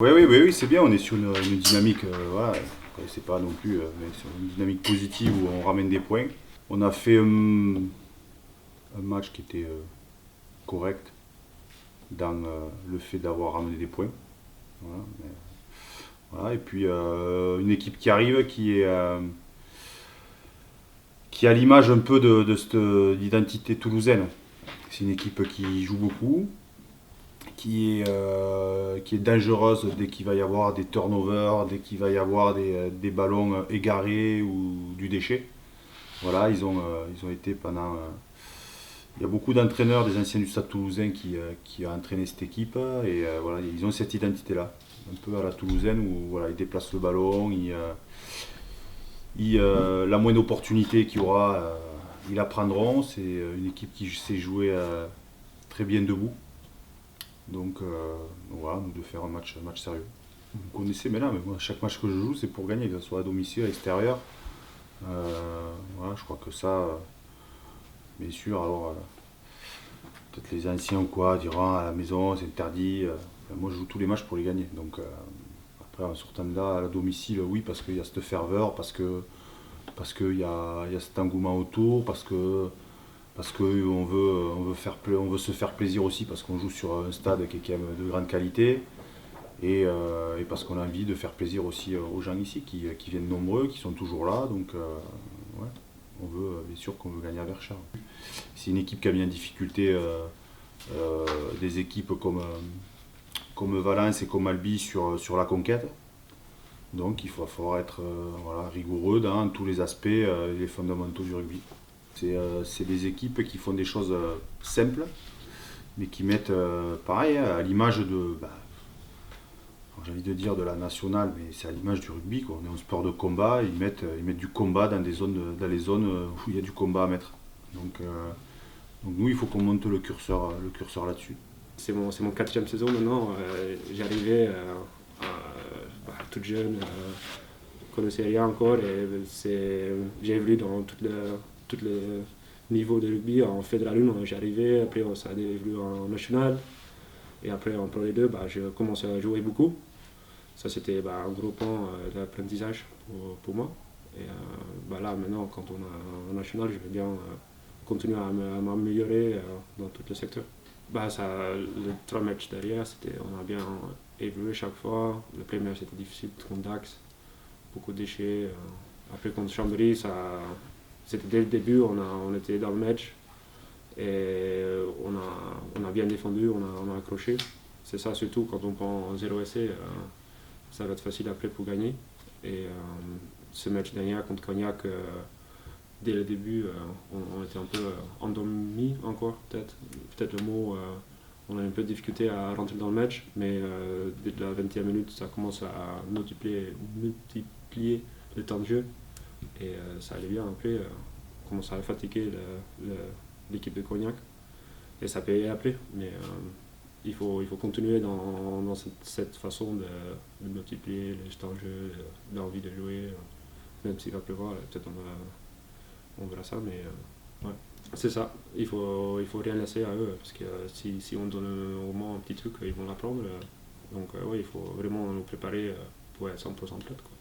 Oui, c'est bien, on est sur une dynamique, voilà, c'est pas non plus, mais sur une dynamique positive où on ramène des points. On a fait un match qui était correct dans le fait d'avoir ramené des points. Voilà, voilà, et puis une équipe qui arrive, qui a l'image un peu de cette identité toulousaine. C'est une équipe qui joue beaucoup, qui est dangereuse dès qu'il va y avoir des turnovers, dès qu'il va y avoir des ballons égarés ou du déchet. Voilà, ils ont été pendant. Il y a beaucoup d'entraîneurs, des anciens du Stade Toulousain qui ont entraîné cette équipe et voilà, ils ont cette identité-là, un peu à la toulousaine où voilà, ils déplacent le ballon, la moindre opportunité qu'il y aura, ils la prendront. C'est une équipe qui sait jouer très bien debout. Donc voilà, nous de faire un match sérieux. Vous connaissez, mais là, mais moi, chaque match que je joue, c'est pour gagner, que ce soit à domicile, à l'extérieur. Voilà, je crois que ça, bien sûr, alors peut-être les anciens ou quoi diront à la maison, c'est interdit. Enfin, moi, je joue tous les matchs pour les gagner. Donc après, en sortant de là, à la domicile, oui, parce qu'il y a cette ferveur, parce qu'il y a cet engouement autour, parce qu'on veut, on veut se faire plaisir aussi, parce qu'on joue sur un stade qui est quand même de grande qualité, et parce qu'on a envie de faire plaisir aussi aux gens ici, qui viennent nombreux, qui sont toujours là, donc ouais, on veut, bien sûr qu'on veut gagner à Verchères. C'est une équipe qui a mis en difficulté des équipes comme Valence et comme Albi sur la conquête. Donc il va falloir être voilà, rigoureux dans tous les aspects, les fondamentaux du rugby. C'est des équipes qui font des choses simples, mais qui mettent, pareil, hein, à l'image de, bah, j'ai envie de dire de la nationale, mais c'est à l'image du rugby, quoi. On est en sport de combat, ils mettent du combat dans, dans les zones où il y a du combat à mettre. Donc, euh, donc nous, il faut qu'on monte le curseur là-dessus. C'est mon quatrième saison maintenant. J'arrivais toute jeune, je connaissais rien encore et j'ai évolué dans tout le niveau de rugby. En fédéral 1, j'arrivais, après ça a évolué en national et après en Pro D2, j'ai commencé à jouer beaucoup. Ça c'était un gros point d'apprentissage pour moi. Et là maintenant, quand on est en national, je vais bien continuer à m'améliorer dans tout le secteur. Les 3 matchs derrière, on a bien évolué chaque fois. Le premier c'était difficile contre Dax, beaucoup de déchets. Après contre Chambéry, c'était dès le début, on était dans le match et on a bien défendu, on a accroché. C'est ça surtout quand on prend 0 essai, ça va être facile après pour gagner. Et ce match dernier contre Cognac, dès le début, on était un peu endormi encore, peut-être le mot. On a un peu de difficulté à rentrer dans le match, mais dès la 20e minute, ça commence à multiplier le temps de jeu. Et ça allait bien. Après, on commence à fatiguer l'équipe de Cognac. Et ça payait après. Mais il faut continuer dans cette façon de multiplier les temps de jeu, l'envie de jouer. Même s'il va pleuvoir, peut-être on verra ça, mais ouais. C'est ça, il faut rien laisser à eux, parce que si on donne au moins un petit truc, ils vont l'apprendre. Donc ouais, il faut vraiment nous préparer pour être 100% prêt, quoi.